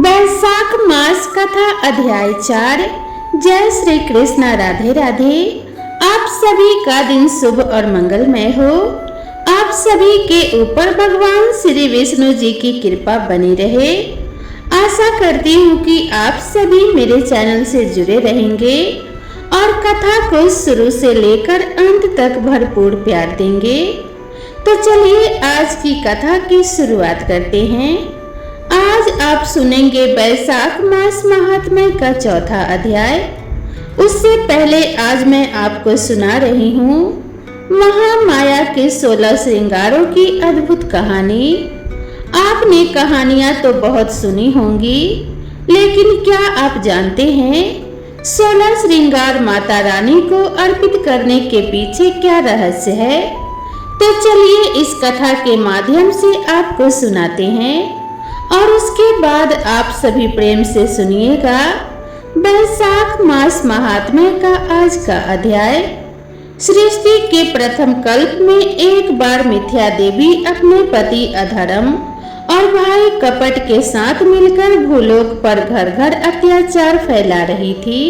वैशाख मास कथा अध्याय 4। जय श्री कृष्ण। राधे राधे। आप सभी का दिन शुभ और मंगलमय हो। आप सभी के ऊपर भगवान श्री विष्णु जी की कृपा बनी रहे। आशा करती हूँ कि आप सभी मेरे चैनल से जुड़े रहेंगे और कथा को शुरू से लेकर अंत तक भरपूर प्यार देंगे। तो चलिए आज की कथा की शुरुआत करते हैं। आज आप सुनेंगे वैशाख मास महात्म्य का चौथा अध्याय। उससे पहले आज मैं आपको सुना रही हूँ महामाया के 16 श्रृंगारों की अद्भुत कहानी। आपने कहानियां तो बहुत सुनी होंगी, लेकिन क्या आप जानते हैं 16 श्रृंगार माता रानी को अर्पित करने के पीछे क्या रहस्य है? तो चलिए इस कथा के माध्यम से आपको सुनाते हैं और उसके बाद आप सभी प्रेम से सुनिएगा वैशाख मास महात्म्य का आज का अध्याय। सृष्टि के प्रथम कल्प में एक बार मिथ्या देवी अपने पति अधर्म और भाई कपट के साथ मिलकर भूलोक पर घर घर अत्याचार फैला रही थी।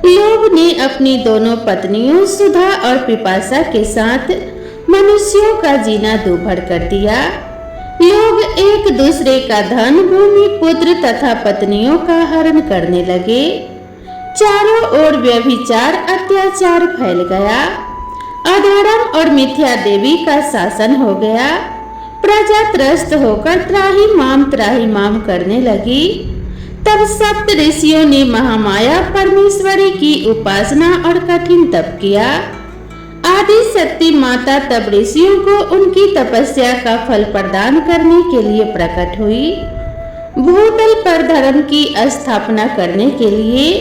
लोभ ने अपनी दोनों पत्नियों सुधा और पिपासा के साथ मनुष्यों का जीना दूभर कर दिया। लोग एक दूसरे का धन, भूमि, पुत्र तथा पत्नियों का हरण करने लगे। चारों ओर व्यभिचार अत्याचार फैल गया। अधर्म और मिथ्या देवी का शासन हो गया। प्रजा त्रस्त होकर त्राही माम करने लगी। तब सप्त ऋषियों ने महामाया परमेश्वरी की उपासना और कठिन तप किया। आदि शक्ति माता तब ऋषियों को उनकी तपस्या का फल प्रदान करने के लिए प्रकट हुई। भूतल पर धर्म की स्थापना करने के लिए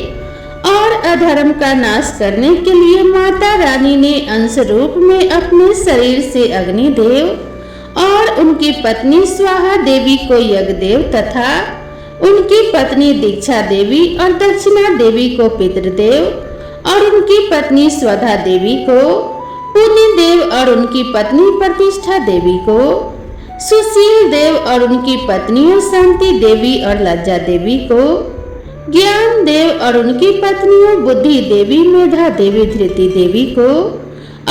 और अधर्म का नाश करने के लिए माता रानी ने अंश रूप में अपने शरीर से अग्निदेव और उनकी पत्नी स्वाहा देवी को यज्ञदेव तथा उनकी पत्नी दीक्षा देवी और दक्षिणा देवी को पितृदेव और उनकी पत्नी स्वधा देवी को पुण्य देव और उनकी पत्नी प्रतिष्ठा देवी को सुशील देव और उनकी पत्नियों शांति देवी और लज्जा देवी को ज्ञान देव और उनकी पत्नियों बुद्धि देवी मेधा देवी धृति देवी को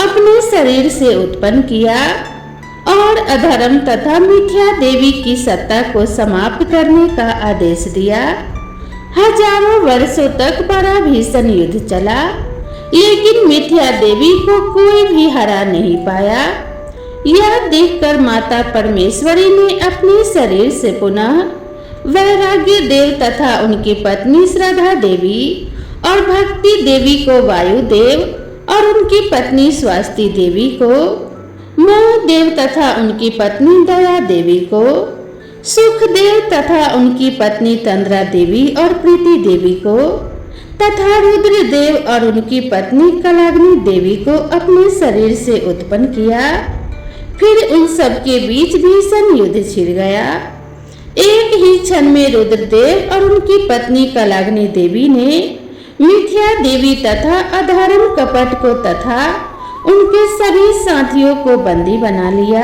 अपने शरीर से उत्पन्न किया और अधर्म तथा मिथ्या देवी की सत्ता को समाप्त करने का आदेश दिया। हजारों वर्षों तक बड़ा भीषण युद्ध चला, लेकिन मिथ्या देवी को कोई भी हरा नहीं पाया। यह देखकर माता परमेश्वरी ने अपने शरीर से पुनः वैराग्य देव तथा उनकी पत्नी श्रद्धा देवी और भक्ति देवी को वायु देव और उनकी पत्नी स्वास्ति देवी को, मोह देव तथा उनकी पत्नी दया देवी को, सुख देव तथा उनकी पत्नी तंद्रा देवी और प्रीति देवी को तथा रुद्र देव और उनकी पत्नी कलाग्नि देवी को अपने शरीर से उत्पन्न किया। फिर उन सब के बीच भीषण युद्ध छिड़ गया। एक ही क्षण में रुद्र देव और उनकी पत्नी कलाग्नि देवी ने मिथ्या देवी तथा अधर्म कपट को तथा उनके सभी साथियों को बंदी बना लिया।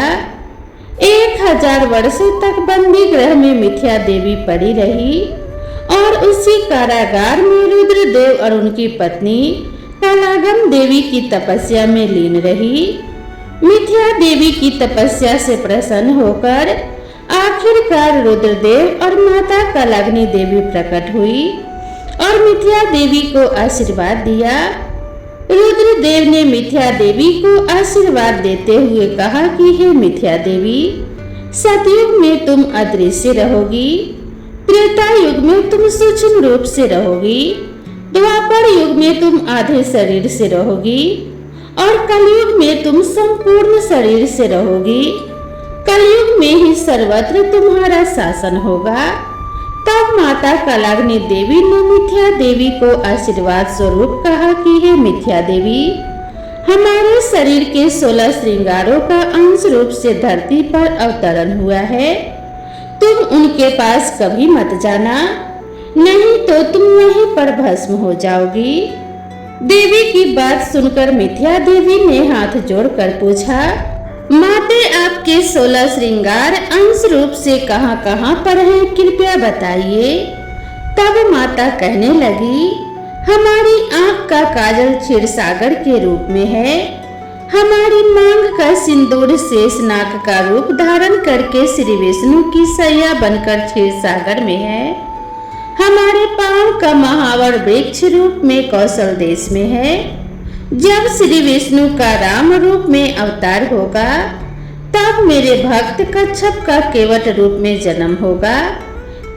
1000 वर्षों तक बंदी गृह में मिथ्या देवी पड़ी रही और उसी कारागार में रुद्र देव और उनकी पत्नी कलागम देवी की तपस्या में लीन रही। मिथ्या देवी की तपस्या से प्रसन्न होकर आखिरकार रुद्र देव और माता कलाग्नि देवी प्रकट हुई और मिथ्या देवी को आशीर्वाद दिया। रुद्र देव ने मिथ्या देवी को आशीर्वाद देते हुए कहा कि हे मिथ्या देवी, सतयुग में तुम अदृश्य रहोगी, त्रेता युग में तुम सूक्ष्म रूप से रहोगी, द्वापर युग में तुम आधे शरीर से रहोगी और कलयुग में तुम संपूर्ण शरीर से रहोगी। कलयुग में ही सर्वत्र तुम्हारा शासन होगा। तब माता कलाग्नि देवी ने मिथ्या देवी को आशीर्वाद स्वरूप कहा कि हे मिथ्या देवी, हमारे शरीर के 16 श्रृंगारों का अंश रूप से धरती पर अवतरण हुआ है। तुम उनके पास कभी मत जाना, नहीं तो तुम वहीं पर भस्म हो जाओगी। देवी की बात सुनकर मिथ्या देवी ने हाथ जोड़कर पूछा, माते आपके 16 श्रृंगार अंश रूप से कहाँ कहाँ पर हैं, कृपया बताइए। तब माता कहने लगी, हमारी आंख का काजल क्षीर सागर के रूप में है, हमारी मांग का सिंदूर शेषनाग का रूप धारण करके श्री विष्णु की सैया बनकर क्षीर सागर में है, हमारे पांव का महावर वृक्ष रूप में कौशल देश में है। जब श्री विष्णु का राम रूप में अवतार होगा तब मेरे भक्त कच्छप का केवट रूप में जन्म होगा।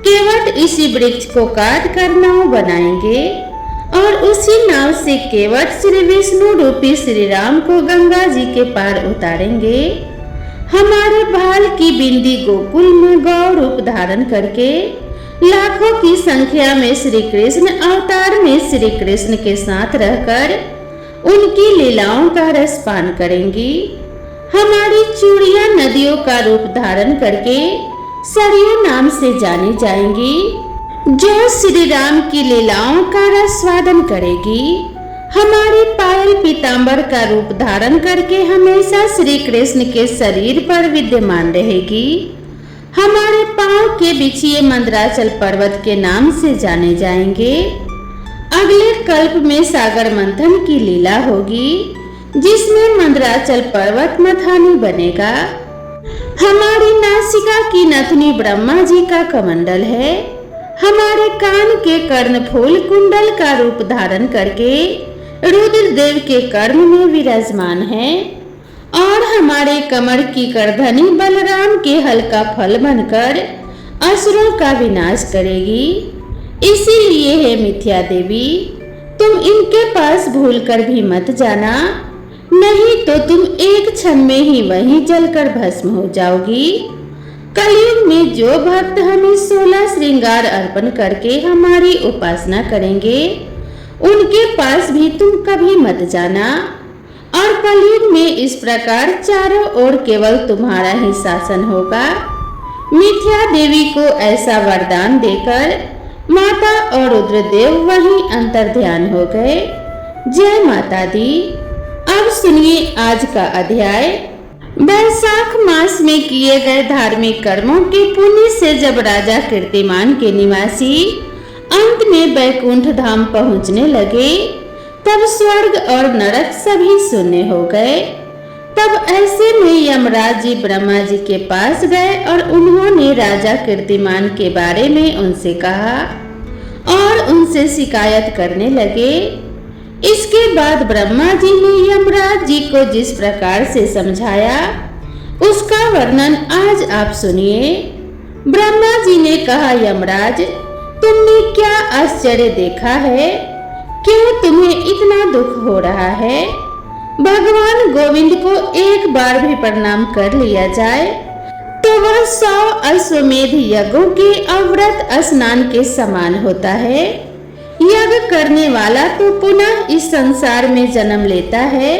केवट इसी वृक्ष को काट कर नाव बनाएंगे और उसी नाव से केवट श्री विष्णु रूपी श्री राम को गंगा जी के पार उतारेंगे। हमारे भाल की बिंदी गोकुल में गौ रूप धारण करके लाखों की संख्या में श्री कृष्ण अवतार में श्री कृष्ण के साथ रहकर उनकी लीलाओं का रस पान करेंगी। हमारी चूड़ियां नदियों का रूप धारण करके सरयू नाम से जानी जाएंगी, जो श्री राम की लीलाओं का रस स्वादन करेगी। हमारी पायल पीतांबर का रूप धारण करके हमेशा श्री कृष्ण के शरीर पर विद्यमान रहेगी। हमारे पांव के बिछिए मंदराचल पर्वत के नाम से जाने जाएंगे। अगले कल्प में सागर मंथन की लीला होगी, जिसमें मंदराचल पर्वत मथानी बनेगा। हमारी नासिका की नथनी ब्रह्मा जी का कमंडल है, हमारे कान के कर्णफूल कुंडल का रूप धारण करके रुद्रदेव के कर्ण में विराजमान है और हमारे कमर की करधनी बलराम के हल का फल बनकर असुरों का विनाश करेगी। इसीलिए है मिथ्या देवी, तुम इनके पास भूलकर भी मत जाना, नहीं तो तुम एक क्षण में ही वहीं जलकर भस्म हो जाओगी। कलयुग में जो भक्त हमें 16 श्रृंगार अर्पण करके हमारी उपासना करेंगे, उनके पास भी तुम कभी मत जाना। और कलयुग में इस प्रकार चारों ओर केवल तुम्हारा ही शासन होगा। मिथ्या देवी को ऐसा वरदान देकर माता और रुद्रदेव वहीं अंतर ध्यान हो गए। जय माता दी। अब सुनिए आज का अध्याय। वैशाख मास में किए गए धार्मिक कर्मों के पुण्य से जब राजा कीर्तिमान के निवासी अंत में बैकुंठ धाम पहुंचने लगे, तब स्वर्ग और नरक सभी शून्य हो गए। तब ऐसे में यमराज जी ब्रह्मा जी के पास गए और उन्होंने राजा कीर्तिमान के बारे में उनसे कहा और उनसे शिकायत करने लगे। इसके बाद ब्रह्मा जी ने यमराज जी को जिस प्रकार से समझाया, उसका वर्णन आज आप सुनिए। ब्रह्मा जी ने कहा, यमराज, तुमने क्या आश्चर्य देखा है? क्यों तुम्हें इतना दुख हो रहा है? भगवान गोविंद को एक बार भी प्रणाम कर लिया जाए तो वह 100 अश्वमेध यज्ञों के अव्रत स्नान के समान होता है। यज्ञ करने वाला तो पुनः इस संसार में जन्म लेता है,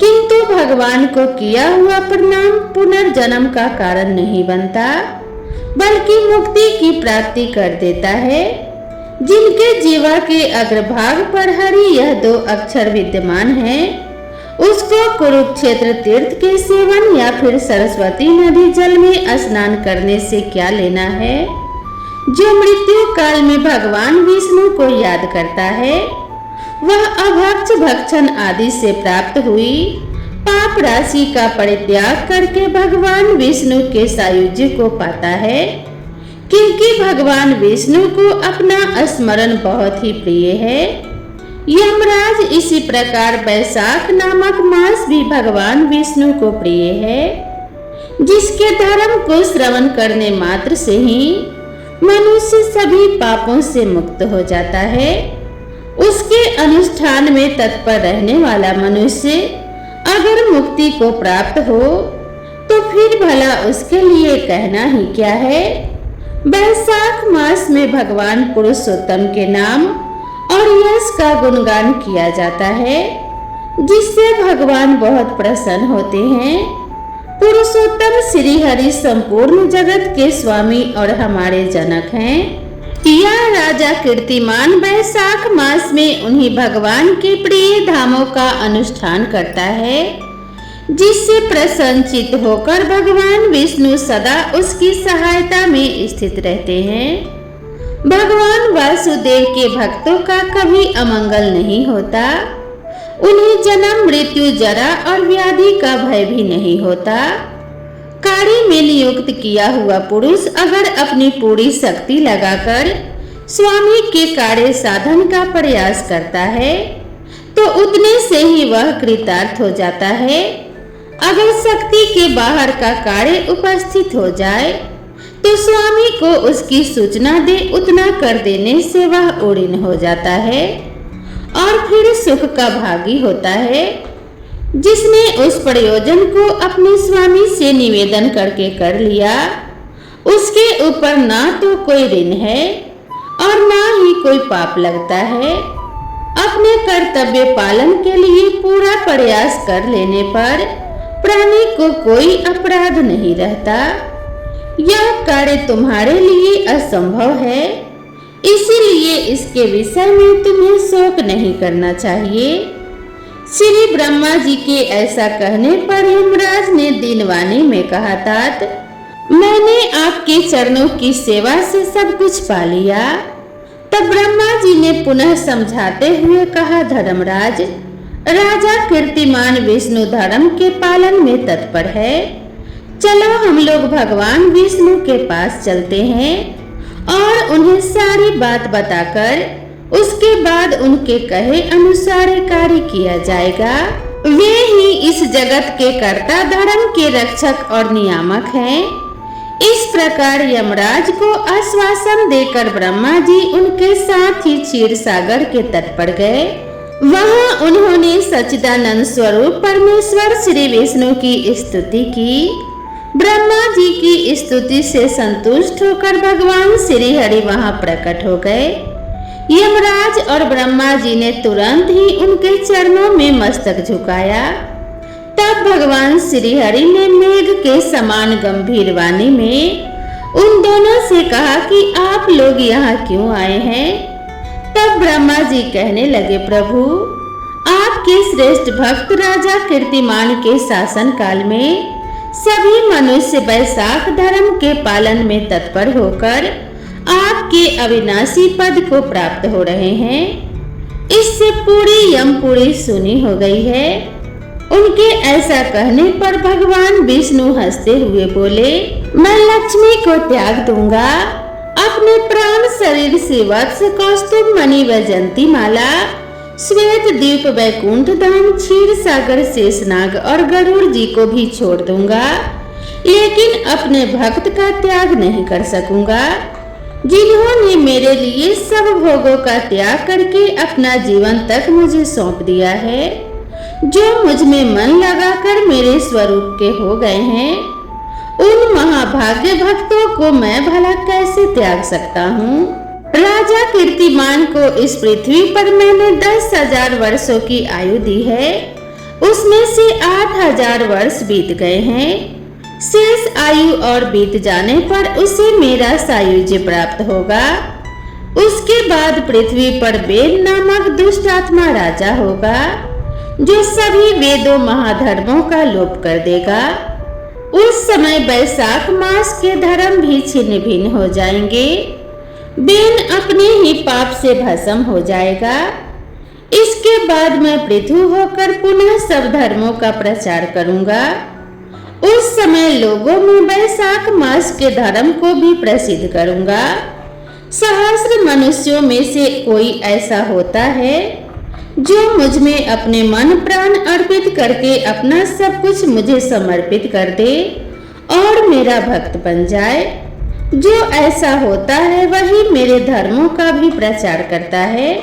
किंतु भगवान को किया हुआ प्रणाम पुनर्जन्म का कारण नहीं बनता, बल्कि मुक्ति की प्राप्ति कर देता है। जिनके जीवा के अग्रभाग पर हरि यह 2 अक्षर विद्यमान है, उसको कुरुक्षेत्र तीर्थ के सेवन या फिर सरस्वती नदी जल में स्नान करने से क्या लेना है। जो मृत्यु काल में भगवान विष्णु को याद करता है, वह अभक्ष भक्षण आदि से प्राप्त हुई पाप राशि का परित्याग करके भगवान विष्णु के सायुज्य को पाता है, क्योंकि भगवान विष्णु को अपना स्मरण बहुत ही प्रिय है। यमराज, इसी प्रकार वैशाख नामक मास भी भगवान विष्णु को प्रिय है, जिसके धर्म को श्रवण करने मात्र से ही मनुष्य सभी पापों से मुक्त हो जाता है। उसके अनुष्ठान में तत्पर रहने वाला मनुष्य अगर मुक्ति को प्राप्त हो तो फिर भला उसके लिए कहना ही क्या है। वैशाख मास में भगवान पुरुषोत्तम के नाम और यश का गुणगान किया जाता है, जिससे भगवान बहुत प्रसन्न होते हैं। पुरुषोत्तम श्री हरि संपूर्ण जगत के स्वामी और हमारे जनक हैं। यह राजा कीर्तिमान वैशाख मास में उन्हीं भगवान के प्रिय धामों का अनुष्ठान करता है, जिससे प्रसन्नचित होकर भगवान विष्णु सदा उसकी सहायता में स्थित रहते हैं। भगवान वासुदेव के भक्तों का कभी अमंगल नहीं होता। उन्हें जन्म, मृत्यु, जरा और व्याधि का भय भी नहीं होता। कार्य में नियुक्त किया हुआ पुरुष अगर अपनी पूरी शक्ति लगाकर स्वामी के कार्य साधन का प्रयास करता है तो उतने से ही वह कृतार्थ हो जाता है। अगर शक्ति के बाहर का कार्य उपस्थित हो जाए तो स्वामी को उसकी सूचना दे उतना कर देने से वह उड़ीन हो जाता है और फिर सुख का भागी होता है। जिसने उस प्रयोजन को अपने स्वामी से निवेदन करके कर लिया, उसके ऊपर ना तो कोई ऋण है और ना ही कोई पाप लगता है। अपने कर्तव्य पालन के लिए पूरा प्रयास कर लेने पर प्राणी को कोई अपराध नहीं रहता। यह कार्य तुम्हारे लिए असंभव है, इसीलिए इसके विषय में तुम्हें शोक नहीं करना चाहिए। श्री ब्रह्मा जी के ऐसा कहने पर यमराज ने दीनवाणी में कहा, तात मैंने आपके चरणों की सेवा से सब कुछ पा लिया। तब ब्रह्मा जी ने पुनः समझाते हुए कहा, धर्मराज, राजा कीर्तिमान विष्णु धर्म के पालन में तत्पर है। चलो हम लोग भगवान विष्णु के पास चलते हैं और उन्हें सारी बात बताकर उसके बाद उनके कहे अनुसार कार्य किया जाएगा। वे ही इस जगत के कर्ता, धर्म के रक्षक और नियामक हैं। इस प्रकार यमराज को आश्वासन देकर ब्रह्मा जी उनके साथ ही क्षीर सागर के तट पर गए। वहां उन्होंने सच्चिदानंद स्वरूप परमेश्वर श्री विष्णु की स्तुति की। ब्रह्मा जी की स्तुति से संतुष्ट होकर भगवान श्री हरि वहां प्रकट हो गए। यमराज और ब्रह्मा जी ने तुरंत ही उनके चरणों में मस्तक झुकाया। तब भगवान श्री हरि ने मेघ के समान गंभीर वाणी में उन दोनों से कहा कि आप लोग यहाँ क्यों आए हैं। तब ब्रह्मा जी कहने लगे, प्रभु, आपके श्रेष्ठ भक्त राजा कीर्तिमान के शासन काल में सभी मनुष्य वैशाख धर्म के पालन में तत्पर होकर आपके अविनाशी पद को प्राप्त हो रहे हैं। इससे पूरी यमपुरी सुनी हो गई है। उनके ऐसा कहने पर भगवान विष्णु हंसते हुए बोले, मैं लक्ष्मी को त्याग दूंगा। अपने प्राण शरीर से वत्स, कौस्तुभ मणि, वैजंती माला, श्वेत द्वीप, वैकुंठ धाम, क्षीर सागर, शेषनाग और गरुड़ जी को भी छोड़ दूंगा, लेकिन अपने भक्त का त्याग नहीं कर सकूंगा, जिन्होंने मेरे लिए सब भोगों का त्याग करके अपना जीवन तक मुझे सौंप दिया है, जो मुझ में मन लगाकर मेरे स्वरूप के हो गए हैं। उन महाभाग्य भक्तों को मैं भला कैसे त्याग सकता हूँ। राजा कीर्तिमान को इस पृथ्वी पर मैंने 10,000 वर्षों की आयु दी है, उसमें से 8,000 वर्ष बीत गए हैं। शेष आयु और बीत जाने पर उसे मेरा सायुज्य प्राप्त होगा। उसके बाद पृथ्वी पर वेद नामक दुष्ट आत्मा राजा होगा, जो सभी वेदों महाधर्मों का लोप कर देगा। उस समय वैशाख मास के धर्म भी छिन्न भिन्न हो जाएंगे। बेन अपने ही पाप से भस्म हो जाएगा। इसके बाद मैं पृथु होकर पुनः सब धर्मों का प्रचार करूंगा। उस समय लोगों में वैशाख मास के धर्म को भी प्रसिद्ध करूंगा। सहस्र मनुष्यों में से कोई ऐसा होता है जो मुझ में अपने मन प्राण अर्पित करके अपना सब कुछ मुझे समर्पित कर दे और मेरा भक्त बन जाए। जो ऐसा होता है वही मेरे धर्मों का भी प्रचार करता है।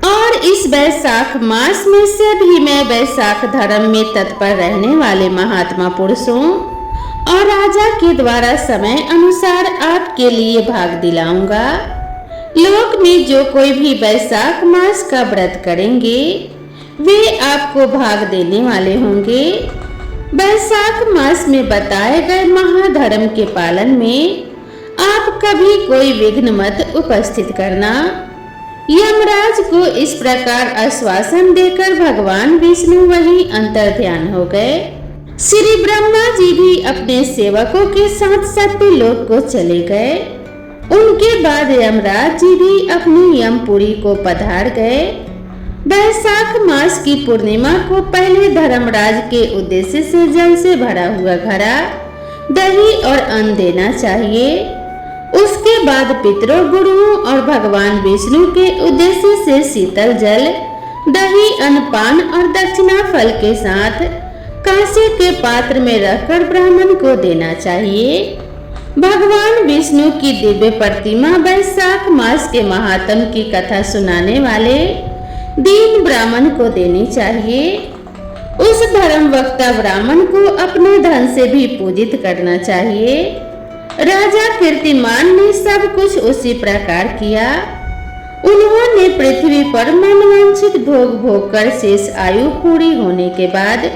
और इस वैशाख मास में से भी मैं वैशाख धर्म में तत्पर रहने वाले महात्मा पुरुषों और राजा के द्वारा समय अनुसार आपके लिए भाग दिलाऊंगा। लोक में जो कोई भी वैशाख मास का व्रत करेंगे वे आपको भाग देने वाले होंगे। वैशाख मास में बताए गए महाधर्म के पालन में आप कभी कोई विघ्न मत उपस्थित करना। यमराज को इस प्रकार आश्वासन देकर भगवान विष्णु वहीं अंतर्ध्यान हो गए। श्री ब्रह्मा जी भी अपने सेवकों के साथ सत्यलोक को चले गए। उनके बाद यमराज जी भी अपनी यमपुरी को पधार गए। वैशाख मास की पूर्णिमा को पहले धर्मराज के उद्देश्य से जल से भरा हुआ घड़ा, दही और अन्न देना चाहिए। उसके बाद पितरों, गुरुओं और भगवान विष्णु के उद्देश्य से शीतल जल, दही, अन्न, पान और दक्षिणा फल के साथ कांसे के पात्र में रखकर ब्राह्मण को देना चाहिए। भगवान विष्णु की दिव्य प्रतिमा वैशाख मास के महात्म की कथा सुनाने वाले दीन ब्राह्मण को देनी चाहिए। उस धर्म वक्ता ब्राह्मण को अपने धन से भी पूजित करना चाहिए। राजा कीर्तिमान ने सब कुछ उसी प्रकार किया। उन्होंने पृथ्वी पर मनवांछित भोग भोग कर शेष आयु पूरी होने के बाद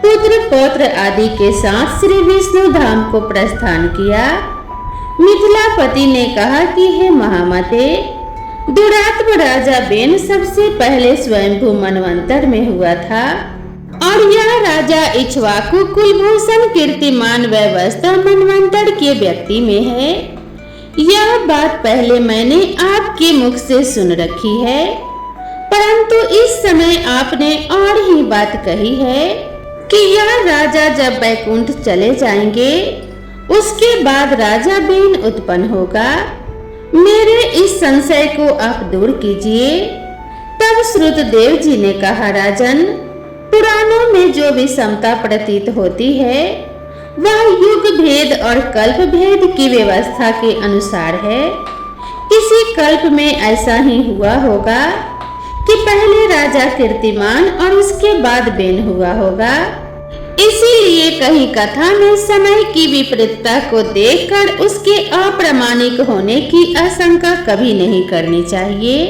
पुत्र पौत्र आदि के साथ श्री विष्णु धाम को प्रस्थान किया। मिथिलापति ने कहा कि हे महामते, दुरात्म राजा बेन सबसे पहले स्वयंभू मनवंतर में हुआ था और यह राजा इक्ष्वाकु कुलभूषण कीर्तिमान व्यवस्था मनवंतर के व्यक्ति में है। यह बात पहले मैंने आपके मुख से सुन रखी है, परंतु इस समय आपने और ही बात कही है कि यह राजा जब बैकुंठ चले जाएंगे उसके बाद राजा बेन उत्पन्न होगा। मेरे इस संशय को आप दूर कीजिए। तब श्रुतदेव जी ने कहा, राजन, पुराणों में जो विषमता प्रतीत होती है वह युग भेद और कल्प भेद की व्यवस्था के अनुसार है। किसी कल्प में ऐसा ही हुआ होगा कि पहले राजा कीर्तिमान और उसके बाद बेन हुआ होगा। इसीलिए कहीं कथा में समय की विपरीतता को देखकर उसके अप्रामाणिक होने की आशंका कभी नहीं करनी चाहिए।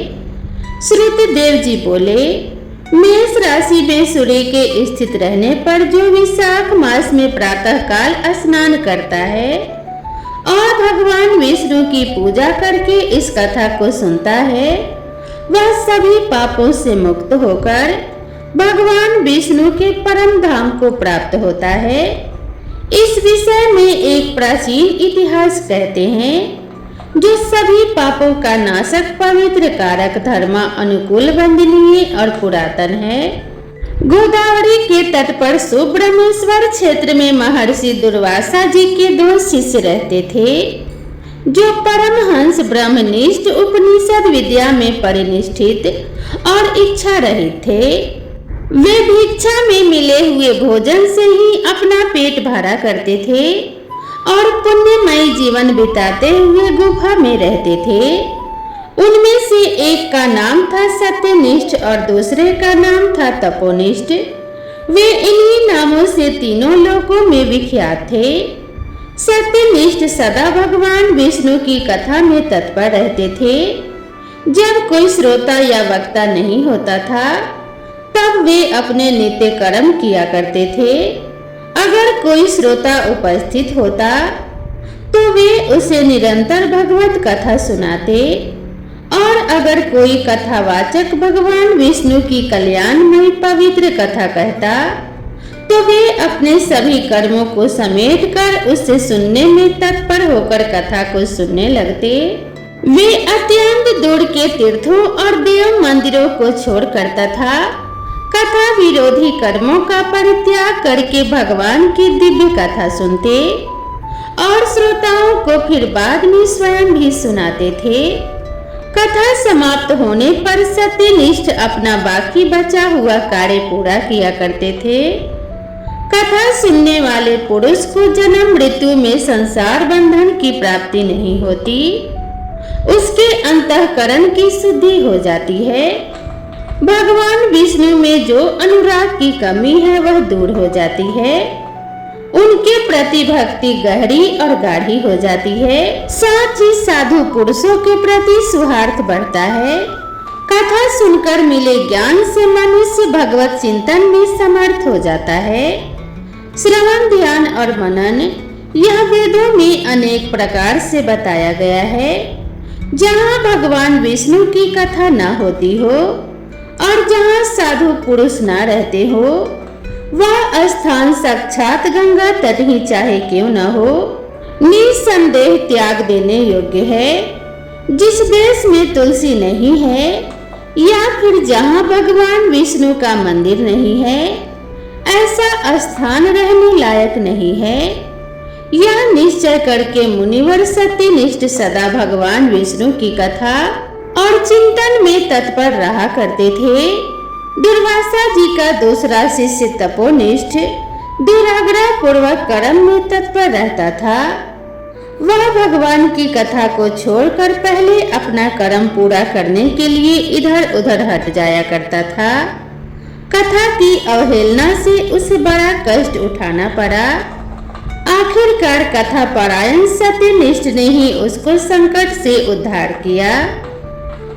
श्रुतदेव जी बोले, मेष राशि में सूर्य के स्थित रहने पर जो विशाख मास में प्रातः काल स्नान करता है और भगवान विष्णु की पूजा करके इस कथा को सुनता है, वह सभी पापों से मुक्त होकर भगवान विष्णु के परम धाम को प्राप्त होता है। इस विषय में एक प्राचीन इतिहास कहते हैं, जो सभी पापों का नाशक पवित्र कारक धर्म अनुकूल वंदनीय और पुरातन है। गोदावरी के तट पर सुब्रह्मण्येश्वर क्षेत्र में महर्षि दुर्वासा जी के 2 शिष्य रहते थे, जो परमहंस ब्रह्मनिष्ठ उपनिषद विद्या में परिनिष्ठित और इच्छा रहित थे। वे भिक्षा में मिले हुए भोजन से ही अपना पेट भरा करते थे और पुण्यमय जीवन बिताते हुए गुफा में रहते थे। उनमें से एक का नाम था सत्यनिष्ठ और दूसरे का नाम था तपोनिष्ठ। वे इन्हीं नामों से तीनों लोकों में विख्यात थे। सत्यनिष्ठ सदा भगवान विष्णु की कथा में तत्पर रहते थे। जब कोई श्रोता या वक्ता नहीं होता था तब वे अपने नित्य कर्म किया करते थे। अगर कोई श्रोता उपस्थित होता तो वे उसे निरंतर भगवत कथा सुनाते और अगर कोई कथावाचक भगवान विष्णु की कल्याणमयी पवित्र कथा कहता तो वे अपने सभी कर्मों को समेटकर उससे सुनने में तत्पर होकर कथा को सुनने लगते। वे अत्यंत दूर के तीर्थों और देव मंदिरों को छोड़ करता था कथा विरोधी कर्मों का परित्याग करके भगवान की दिव्य कथा सुनते और श्रोताओं को फिर बाद में स्वयं भी सुनाते थे। कथा समाप्त होने पर सत्यनिष्ठ अपना बाकी बचा हुआ कार्य पूरा किया करते थे। कथा सुनने वाले पुरुष को जन्म मृत्यु में संसार बंधन की प्राप्ति नहीं होती, उसके अंतःकरण की शुद्धि हो जाती है। भगवान विष्णु में जो अनुराग की कमी है वह दूर हो जाती है। उनके प्रति भक्ति गहरी और गाढ़ी हो जाती है। साथ ही साधु पुरुषों के प्रति सुहार्थ बढ़ता है। कथा सुनकर मिले ज्ञान से मनुष्य भगवत चिंतन में समर्थ हो जाता है। श्रवण, ध्यान और मनन यह वेदों में अनेक प्रकार से बताया गया है। जहाँ भगवान विष्णु की कथा न होती हो और जहाँ साधु पुरुष न रहते हो वह स्थान साक्षात गंगा तट ही चाहे क्यों न हो, निसंदेह त्याग देने योग्य है। जिस देश में तुलसी नहीं है या फिर जहाँ भगवान विष्णु का मंदिर नहीं है, ऐसा स्थान रहने लायक नहीं है। यह निश्चय करके मुनिवर सत्यनिष्ठ सदा भगवान विष्णु की कथा और चिंतन में तत्पर रहा करते थे। दुर्वासा जी का दूसरा शिष्य तपोनिष्ठ दुराग्रह पूर्वक कर्म में तत्पर रहता था। वह भगवान की कथा को छोड़कर पहले अपना कर्म पूरा करने के लिए इधर उधर हट जाया करता था। कथा की अवहेलना से उसे बड़ा कष्ट उठाना पड़ा। आखिरकार कथा परायण सत्यनिष्ठ ने ही उसको संकट से उद्धार किया।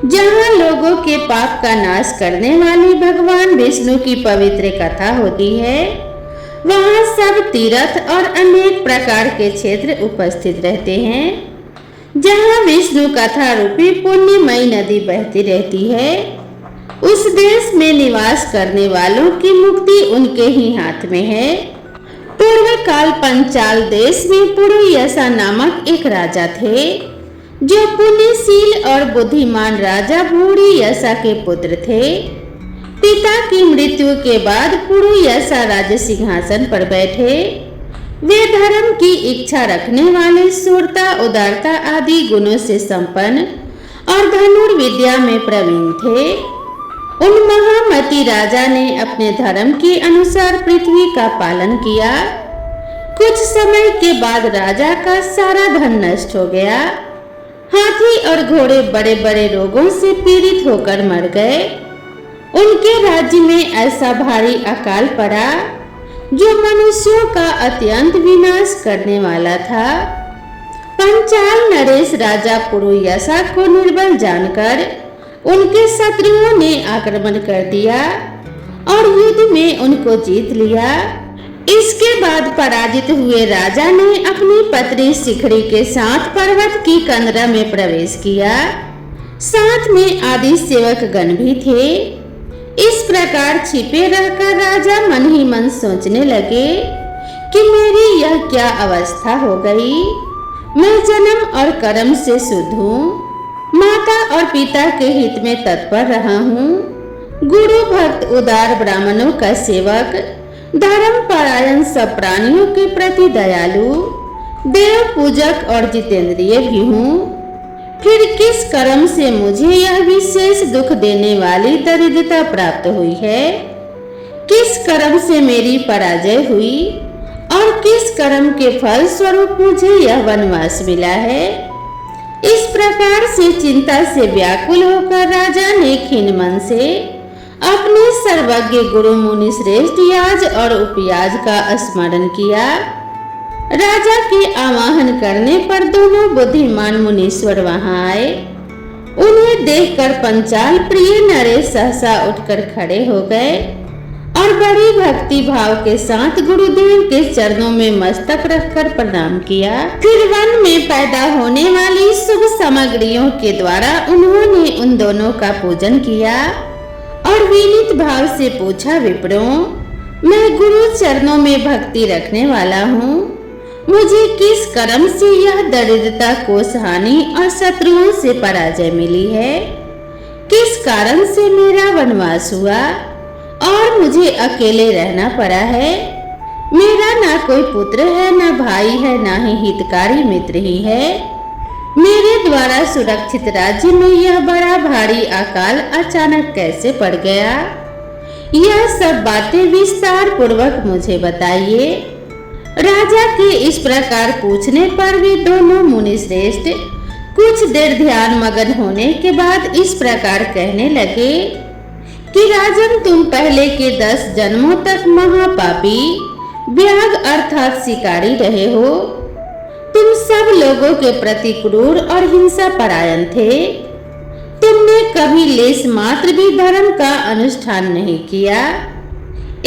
जहाँ लोगों के पाप का नाश करने वाली भगवान विष्णु की पवित्र कथा होती है, वहाँ सब तीर्थ और अनेक प्रकार के क्षेत्र उपस्थित रहते हैं। जहाँ विष्णु कथा रूपी पुण्यमयी नदी बहती रहती है, उस देश में निवास करने वालों की मुक्ति उनके ही हाथ में है। पूर्व काल पंचाल देश में पुरुयसा नामक एक राजा थे, जो पुण्यशील और बुद्धिमान राजा भूरियसा के पुत्र थे। पिता की मृत्यु के बाद पुरुयसा राज सिंहासन पर बैठे। वे धर्म की इच्छा रखने वाले, शूरता, उदारता आदि गुणों से संपन्न और धनुर्विद्या में प्रवीण थे। उन महामती राजा ने अपने धर्म के अनुसार पृथ्वी का पालन किया। कुछ समय के बाद राजा का सारा धन नष्ट हो गया। हाथी और घोड़े बड़े बड़े रोगों से पीड़ित होकर मर गए। उनके राज्य में ऐसा भारी अकाल पड़ा जो मनुष्यों का अत्यंत विनाश करने वाला था। पंचाल नरेश राजा पुरुयसा को निर्बल जानकर उनके शत्रुओं ने आक्रमण कर दिया और युद्ध में उनको जीत लिया। इसके बाद पराजित हुए राजा ने अपनी पत्नी शिखरी के साथ पर्वत की कंदरा में प्रवेश किया। साथ में आदि सेवक गण भी थे। इस प्रकार छिपे रहकर राजा मन ही मन सोचने लगे कि मेरी यह क्या अवस्था हो गई। मैं जन्म और कर्म से शुद्ध हूँ, माता और पिता के हित में तत्पर रहा हूँ, गुरु भक्त उदार ब्राह्मणों का सेवक, धर्म परायण सब प्राणियों के प्रति दयालु, देव पूजक और जितेंद्रिय भी हूँ। फिर किस कर्म से मुझे यह विशेष दुख देने वाली दरिद्रता प्राप्त हुई है? किस कर्म से मेरी पराजय हुई और किस कर्म के फल स्वरूप मुझे यह वनवास मिला है? इस प्रकार से चिंता से व्याकुल होकर राजा ने खिन्न मन से अपने सर्वज्ञ गुरु मुनि श्रेष्ठ याज और उपयाज का स्मरण किया। राजा के आवाहन करने पर दोनों बुद्धिमान मुनीश्वर वहां आए। उन्हें देखकर पंचाल प्रिय नरेश सहसा उठकर खड़े हो गए और बड़ी भक्ति भाव के साथ गुरुदेव के चरणों में मस्तक रखकर प्रणाम किया। फिर वन में पैदा होने वाली शुभ सामग्रियों के द्वारा उन्होंने उन दोनों का पूजन किया और विनीत भाव से पूछा, विप्रों, मैं गुरु चरणों में भक्ति रखने वाला हूँ। मुझे किस कर्म से यह दरिद्रता, कोष हानि और शत्रुओं से पराजय मिली है? किस कारण से मेरा वनवास हुआ और मुझे अकेले रहना पड़ा है? मेरा ना कोई पुत्र है, ना भाई है, ना ही हितकारी मित्र ही है। मेरे द्वारा सुरक्षित राज्य में यह बड़ा भारी अकाल अचानक कैसे पड़ गया? यह सब बातें विस्तार पूर्वक मुझे बताइए। राजा के इस प्रकार पूछने पर वे दोनों मुनि श्रेष्ठ कुछ देर ध्यान मगन होने के बाद इस प्रकार कहने लगे कि राजन, तुम पहले के 10 जन्मों तक महापापी व्याघ्र अर्थात शिकारी रहे हो। तुम सब लोगों के प्रति क्रूर और हिंसा परायण थे। तुमने कभी लेश मात्र भी धर्म का अनुष्ठान नहीं किया।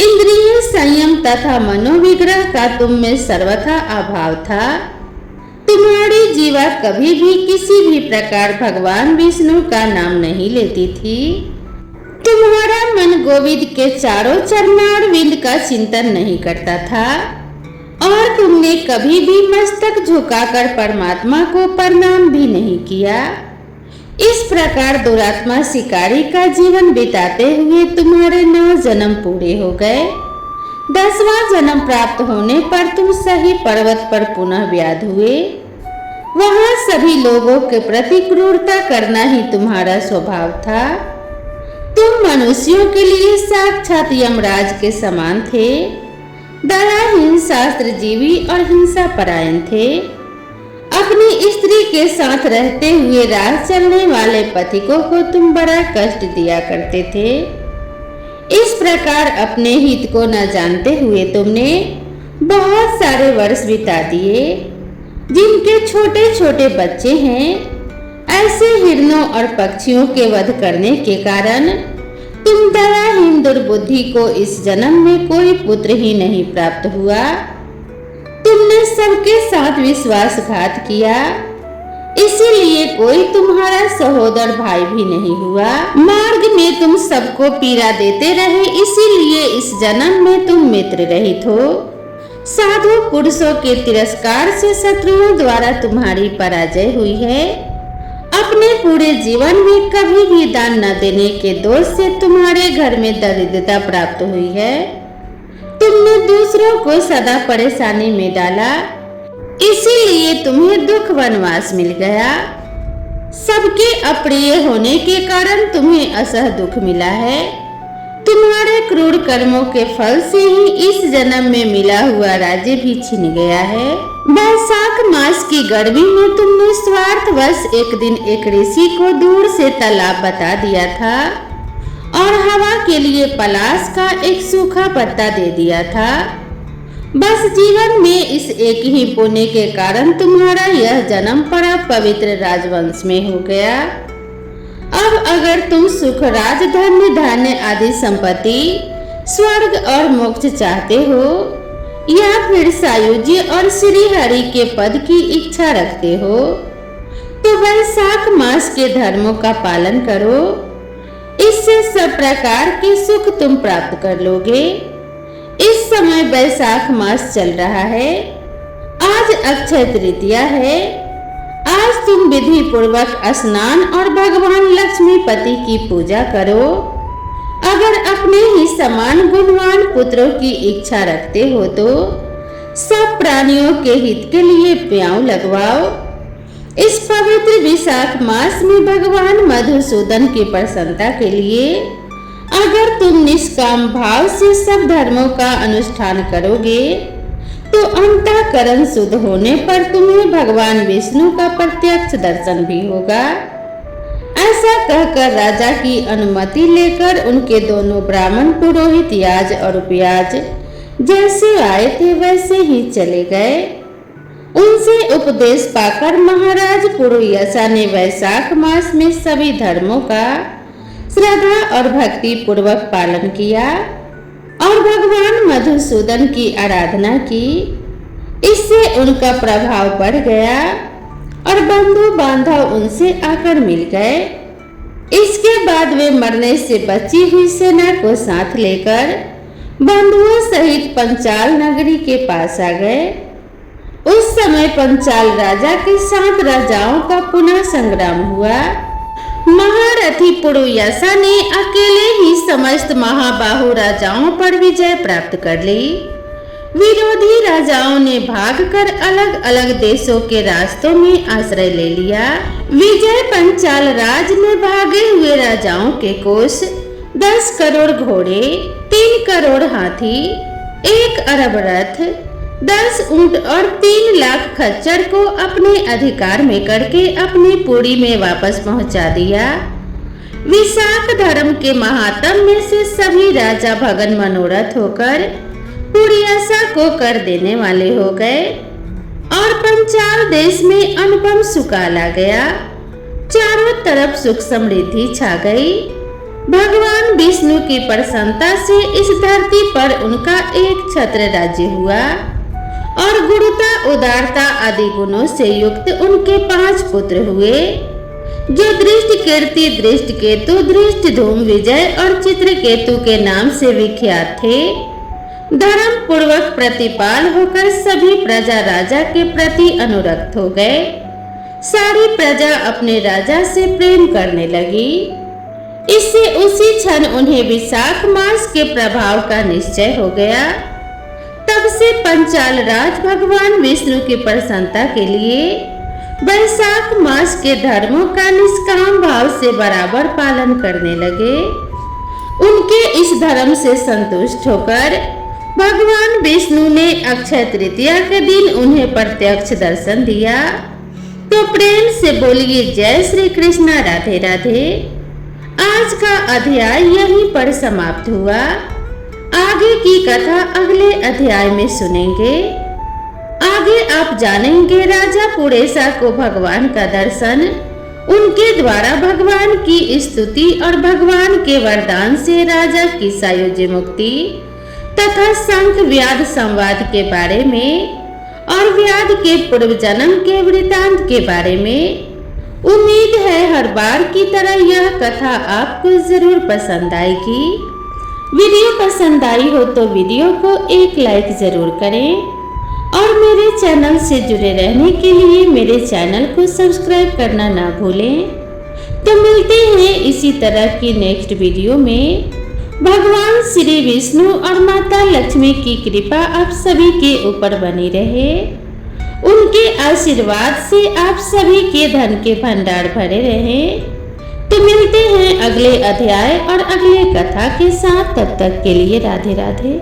इंद्रिय संयम तथा मनोविग्रह का तुम में सर्वथा अभाव था। तुम्हारी जीवा कभी भी किसी भी प्रकार भगवान विष्णु का नाम नहीं लेती थी। तुम्हारा मन गोविंद के चारों चरणारविंद का चिंतन नहीं करता था और तुमने कभी भी मस्तक झुकाकर परमात्मा को प्रणाम भी नहीं किया। इस प्रकार दुरात्मा शिकारी का जीवन बिताते हुए तुम्हारे 9 जन्म पूरे हो गए। 10वां जन्म प्राप्त होने पर तुम सही पर्वत पर पुनः व्याध हुए। वहां सभी लोगों के प्रति क्रूरता करना ही तुम्हारा स्वभाव था। तुम मनुष्यों के लिए साक्षात यमराज के समान थे। दयाहीन, शास्त्रजीवी और हिंसा परायण थे। अपनी स्त्री के साथ रहते हुए राह चलने वाले पथिकों को तुम बड़ा कष्ट दिया करते थे। इस प्रकार अपने हित को न जानते हुए तुमने बहुत सारे वर्ष बिता दिए। जिनके छोटे छोटे बच्चे हैं, ऐसे हिरणों और पक्षियों के वध करने के कारण तुम दयाहीन दुर्बुद्धि को इस जन्म में कोई पुत्र ही नहीं प्राप्त हुआ। तुमने सबके साथ विश्वासघात किया, इसीलिए कोई तुम्हारा सहोदर भाई भी नहीं हुआ। मार्ग में तुम सबको पीड़ा देते रहे, इसीलिए इस जन्म में तुम मित्र रहित हो। साधु पुरुषों के तिरस्कार से शत्रुओं द्वारा तुम्हारी पराजय हुई है। अपने पूरे जीवन में कभी भी दान न देने के दोष से तुम्हारे घर में दरिद्रता प्राप्त हुई है। तुमने दूसरों को सदा परेशानी में डाला, इसीलिए तुम्हें दुख वनवास मिल गया। सबके अप्रिय होने के कारण तुम्हें असह दुख मिला है। तुम्हारे क्रूर कर्मों के फल से ही इस जन्म में मिला हुआ राज्य भी छिन गया है। वैशाख मास की गर्मी में तुमने स्वार्थवश एक दिन एक ऋषि को दूर से तालाब बता दिया था और हवा के लिए पलाश का एक सूखा पत्ता दे दिया था। बस जीवन में इस एक ही पुण्य के कारण तुम्हारा यह जन्म बड़ा पवित्र राजवंश में हो गया। अब अगर तुम सुख, राज, धन्य, धान्य आदि संपत्ति, स्वर्ग और मोक्ष चाहते हो या फिर सायुज्य और श्री हरि के पद की इच्छा रखते हो तो वैशाख मास के धर्मों का पालन करो। इससे सब प्रकार के सुख तुम प्राप्त कर लोगे। इस समय वैशाख मास चल रहा है। आज अक्षय तृतीया है। आज तुम विधि पूर्वक स्नान और भगवान लक्ष्मीपति की पूजा करो। अगर अपने ही समान गुणवान पुत्रों की इच्छा रखते हो तो सब प्राणियों के हित के लिए प्याऊ लगवाओ। इस पवित्र विशाख मास में भगवान मधुसूदन की प्रसन्नता के लिए अगर तुम निष्काम भाव से सब धर्मों का अनुष्ठान करोगे तो अंतःकरण शुद्ध होने पर तुम्हें भगवान विष्णु का प्रत्यक्ष दर्शन भी होगा। ऐसा कहकर राजा की अनुमति लेकर उनके दोनों ब्राह्मण पुरोहित याज और उपयाज जैसे आए थे वैसे ही चले गए। उनसे उपदेश पाकर महाराज पुरुयसा ने वैशाख मास में सभी धर्मों का श्रद्धा और भक्ति पूर्वक पालन किया और भगवान मधुसूदन की आराधना की। इससे उनका प्रभाव बढ़ गया और बंधु बांधव उनसे आकर मिल गए। इसके बाद वे मरने से बची हुई सेना को साथ लेकर बंधुओं सहित पंचाल नगरी के पास आ गए। उस समय पंचाल राजा के 7 राजाओं का पुनः संग्राम हुआ। महारथी पुरुयसा ने अकेले ही समस्त महाबाहु राजाओं पर विजय प्राप्त कर ली। विरोधी राजाओं ने भागकर अलग अलग देशों के रास्तों में आश्रय ले लिया। विजय पंचाल राज में भागे हुए राजाओं के कोष 10 करोड़ घोड़े, 3 करोड़ हाथी, 1 अरब रथ, 10 ऊंट और 3 लाख खच्चर को अपने अधिकार में करके अपनी पुरी में वापस पहुंचा दिया। विशाख धर्म के महात्म में से सभी राजा भगन मनोरथ होकर पुरुयसा को कर देने वाले हो गए और पंचाल देश में अनुपम सुकाल आ गया। चारों तरफ सुख समृद्धि छा गई। भगवान विष्णु की प्रसन्नता से इस धरती पर उनका एक छत्र राज्य हुआ और गुरुता, उदारता आदि गुणों से युक्त उनके 5 पुत्र हुए। जो दृष्टकीर्ति, दृष्टकेतु, दृष्टधूम, विजय और चित्रकेतु के नाम से विख्यात थे, धर्म पूर्वक प्रतिपाल होकर सभी प्रजा राजा के प्रति अनुरक्त हो गए। सारी प्रजा अपने राजा से प्रेम करने लगी। इससे उसी क्षण उन्हें विशाख मास के प्रभाव का निश्चय हो गया। तब से पंचाल राज भगवान विष्णु की प्रसन्नता के लिए वैशाख मास के धर्मों का निष्काम भाव से बराबर पालन करने लगे। उनके इस धर्म से संतुष्ट होकर भगवान विष्णु ने अक्षय तृतीया के दिन उन्हें प्रत्यक्ष दर्शन दिया। तो प्रेम से बोलिए जय श्री कृष्णा, राधे राधे। आज का अध्याय यहीं पर समाप्त हुआ। आगे की कथा अगले अध्याय में सुनेंगे। आगे आप जानेंगे राजा पुरेसा को भगवान का दर्शन, उनके द्वारा भगवान की स्तुति और भगवान के वरदान से राजा की सायुज्य मुक्ति तथा शंख व्याध संवाद के बारे में और व्याध के पूर्व जन्म के वृतांत के बारे में। उम्मीद है हर बार की तरह यह कथा आपको जरूर पसंद आएगी। वीडियो पसंद आई हो तो वीडियो को एक लाइक जरूर करें और मेरे चैनल से जुड़े रहने के लिए मेरे चैनल को सब्सक्राइब करना ना भूलें। तो मिलते हैं इसी तरह की नेक्स्ट वीडियो में। भगवान श्री विष्णु और माता लक्ष्मी की कृपा आप सभी के ऊपर बनी रहे। उनके आशीर्वाद से आप सभी के धन के भंडार भरे रहें। तो मिलते हैं अगले अध्याय और अगले कथा के साथ। तब तक के लिए राधे राधे।